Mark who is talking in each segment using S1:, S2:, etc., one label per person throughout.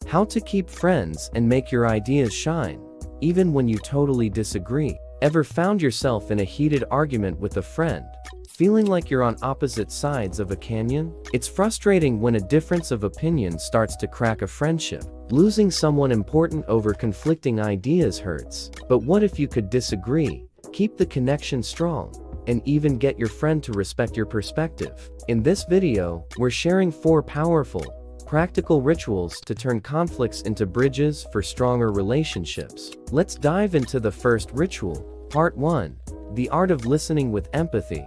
S1: How to keep friends and make your ideas shine, even when you totally disagree. Ever found yourself in a heated argument with a friend, feeling like you're on opposite sides of a canyon? It's frustrating when a difference of opinion starts to crack a friendship. Losing someone important over conflicting ideas hurts. But what if you could disagree, keep the connection strong, and even get your friend to respect your perspective? In this video, we're sharing 4 powerful, practical rituals to turn conflicts into bridges for stronger relationships. Let's dive into the first ritual. Part 1. The art of listening with empathy.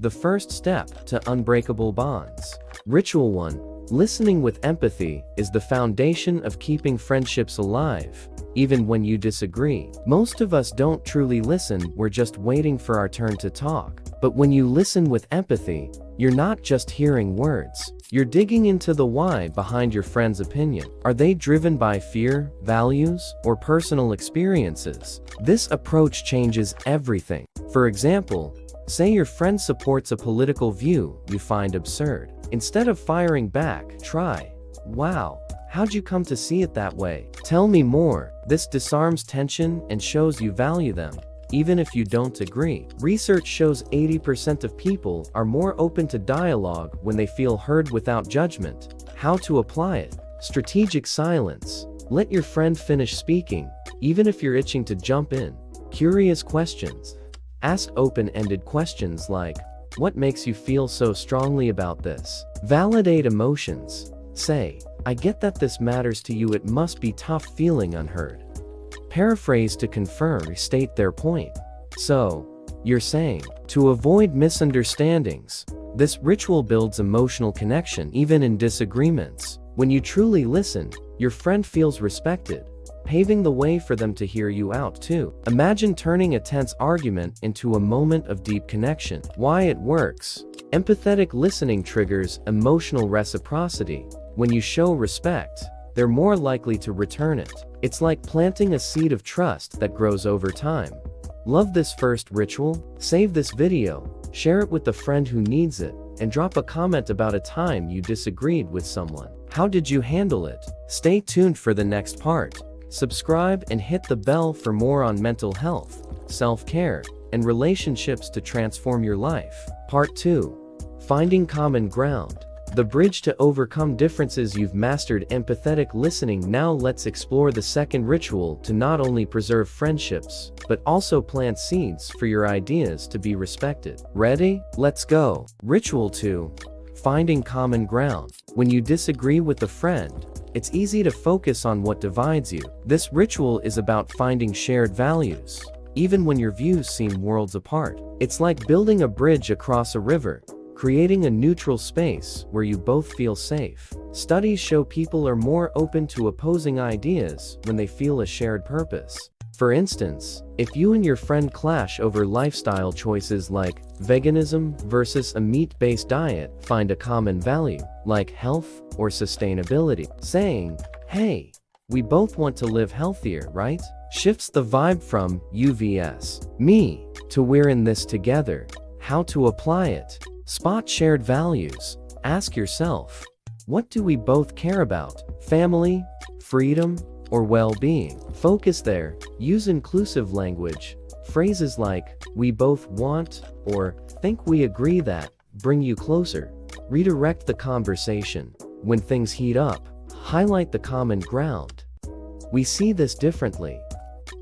S1: The first step to unbreakable bonds. Ritual 1. Listening with empathy is the foundation of keeping friendships alive, even when you disagree. Most of us don't truly listen, we're just waiting for our turn to talk. But when you listen with empathy, you're not just hearing words. You're digging into the why behind your friend's opinion. Are they driven by fear, values, or personal experiences? This approach changes everything. For example, say your friend supports a political view you find absurd. Instead of firing back, try, "Wow, how'd you come to see it that way? Tell me more." This disarms tension and shows you value them, even if you don't agree. Research shows 80% of people are more open to dialogue when they feel heard without judgment. How to apply it? Strategic silence. Let your friend finish speaking, even if you're itching to jump in. Curious questions. Ask open-ended questions like, "What makes you feel so strongly about this?" Validate emotions. Say, "I get that this matters to you, it must be tough feeling unheard." Paraphrase to confirm or state their point. So, you're saying, to avoid misunderstandings. This ritual builds emotional connection even in disagreements. When you truly listen, your friend feels respected, paving the way for them to hear you out too. Imagine turning a tense argument into a moment of deep connection. Why it works. Empathetic listening triggers emotional reciprocity. When you show respect, they're more likely to return it. It's like planting a seed of trust that grows over time. Love this first ritual? Save this video, share it with a friend who needs it, and drop a comment about a time you disagreed with someone. How did you handle it? Stay tuned for the next part. Subscribe and hit the bell for more on mental health, self-care, and relationships to transform your life. Part 2. Finding common ground. The bridge to overcome differences. You've mastered empathetic listening. Now let's explore the second ritual to not only preserve friendships, but also plant seeds for your ideas to be respected. Ready? Let's go. Ritual 2. Finding common ground. When you disagree with a friend, it's easy to focus on what divides you. This ritual is about finding shared values, even when your views seem worlds apart. It's like building a bridge across a river, creating a neutral space where you both feel safe. Studies show people are more open to opposing ideas when they feel a shared purpose. For instance, if you and your friend clash over lifestyle choices like veganism versus a meat-based diet, find a common value, like health or sustainability. Saying, "Hey, we both want to live healthier, right?" shifts the vibe from "you vs. me" to "we're in this together." How to apply it? Spot shared values. Ask yourself, what do we both care about? Family, freedom, or well-being? Focus there. Use inclusive language. Phrases like, "we both want," or "think we agree that," bring you closer. Redirect the conversation. When things heat up, highlight the common ground. "We see this differently,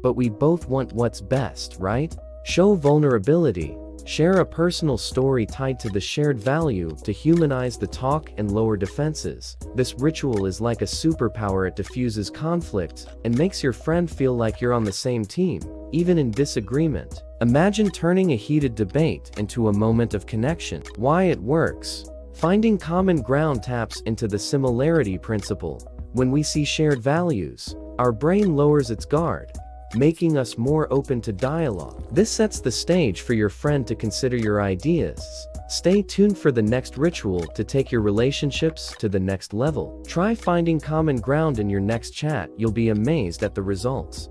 S1: but we both want what's best, right?" Show vulnerability. Share a personal story tied to the shared value to humanize the talk and lower defenses. This ritual is like a superpower. It diffuses conflict and makes your friend feel like you're on the same team, even in disagreement. Imagine turning a heated debate into a moment of connection. Why it works. Finding common ground taps into the similarity principle. When we see shared values, our brain lowers its guard, making us more open to dialogue. This sets the stage for your friend to consider your ideas. Stay tuned for the next ritual to take your relationships to the next level. Try finding common ground in your next chat. You'll be amazed at the results.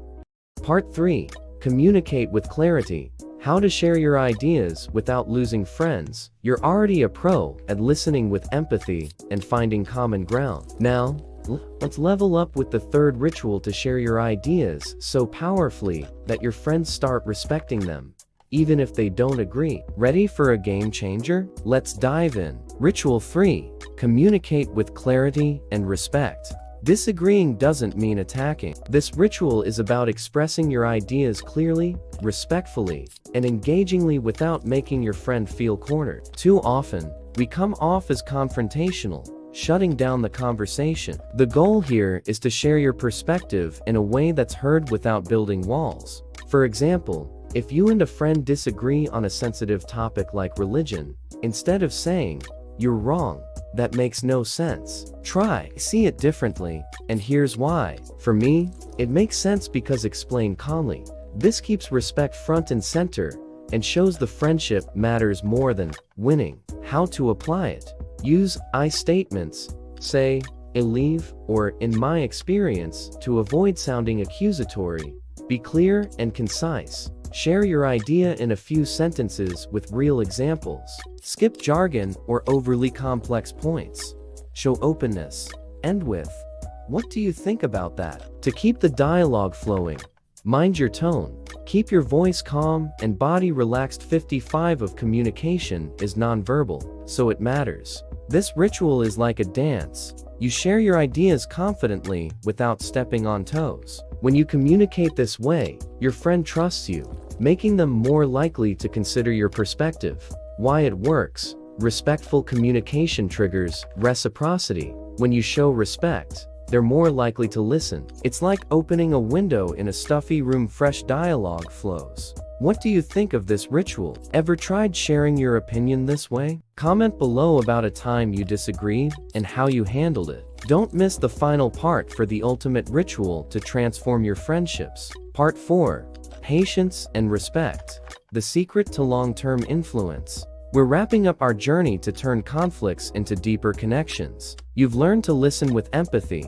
S1: Part 3. Communicate with clarity. How to share your ideas without losing friends. You're already a pro at listening with empathy and finding common ground. Now, Let's level up with the third ritual to share your ideas so powerfully that your friends start respecting them, even if they don't agree. Ready for a game changer? Let's dive in. Ritual 3. Communicate with clarity and respect. Disagreeing doesn't mean attacking. This ritual is about expressing your ideas clearly, respectfully, and engagingly without making your friend feel cornered. Too often, we come off as confrontational, shutting down the conversation. The goal here is to share your perspective in a way that's heard without building walls. For example, if you and a friend disagree on a sensitive topic like religion, instead of saying, "You're wrong, that makes no sense," try, "See it differently, and here's why. For me, it makes sense because," explain calmly. This keeps respect front and center and shows the friendship matters more than winning. How to apply it? Use I statements. Say, "I leave," or "in my experience," to avoid sounding accusatory. Be clear and concise. Share your idea in a few sentences with real examples. Skip jargon or overly complex points. Show openness. End with, "What do you think about that?" To keep the dialogue flowing, mind your tone. Keep your voice calm and body relaxed. 55 of communication is nonverbal, so it matters. This ritual is like a dance. You share your ideas confidently without stepping on toes. When you communicate this way, your friend trusts you, making them more likely to consider your perspective. Why it works? Respectful communication triggers reciprocity. When you show respect, they're more likely to listen. It's like opening a window in a stuffy room. Fresh dialogue flows. What do you think of this ritual? Ever tried sharing your opinion this way? Comment below about a time you disagreed and how you handled it. Don't miss the final part for the ultimate ritual to transform your friendships. Part 4. Patience and respect. The secret to long-term influence. We're wrapping up our journey to turn conflicts into deeper connections. You've learned to listen with empathy,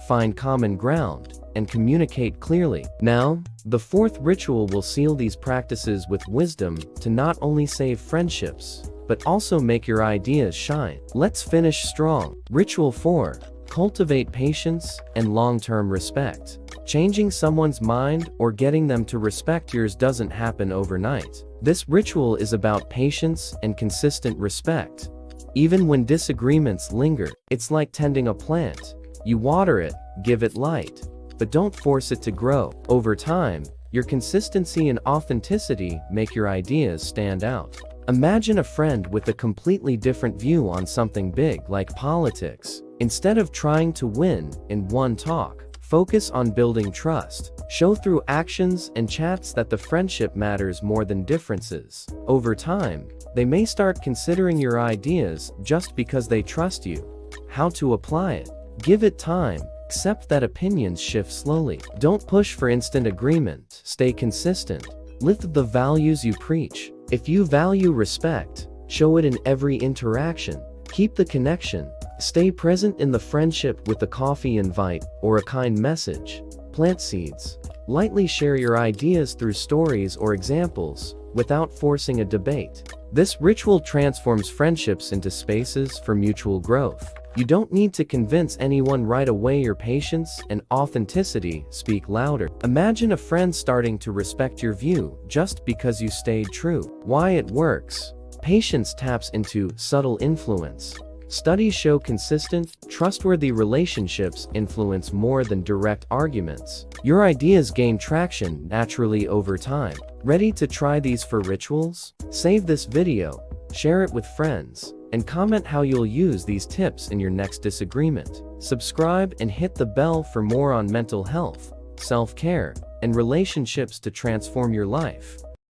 S1: find common ground, and communicate clearly. Now, the fourth ritual will seal these practices with wisdom to not only save friendships, but also make your ideas shine. Let's finish strong. Ritual 4. Cultivate patience and long-term respect. Changing someone's mind or getting them to respect yours doesn't happen overnight. This ritual is about patience and consistent respect. Even when disagreements linger, it's like tending a plant. You water it, give it light, but don't force it to grow. Over time, your consistency and authenticity make your ideas stand out. Imagine a friend with a completely different view on something big like politics. Instead of trying to win in one talk, focus on building trust. Show through actions and chats that the friendship matters more than differences. Over time, they may start considering your ideas just because they trust you. How to apply it? Give it time. Accept that opinions shift slowly. Don't push for instant agreement. Stay consistent. Live the values you preach. If you value respect, show it in every interaction. Keep the connection. Stay present in the friendship with a coffee invite or a kind message. Plant seeds. Lightly share your ideas through stories or examples, without forcing a debate. This ritual transforms friendships into spaces for mutual growth. You don't need to convince anyone right away. Your patience and authenticity speak louder. Imagine a friend starting to respect your view just because you stayed true. Why it works? Patience taps into subtle influence. Studies show consistent, trustworthy relationships influence more than direct arguments. Your ideas gain traction naturally over time. Ready to try these for rituals? Save this video, share it with friends, and comment how you'll use these tips in your next disagreement. Subscribe and hit the bell for more on mental health, self-care, and relationships to transform your life.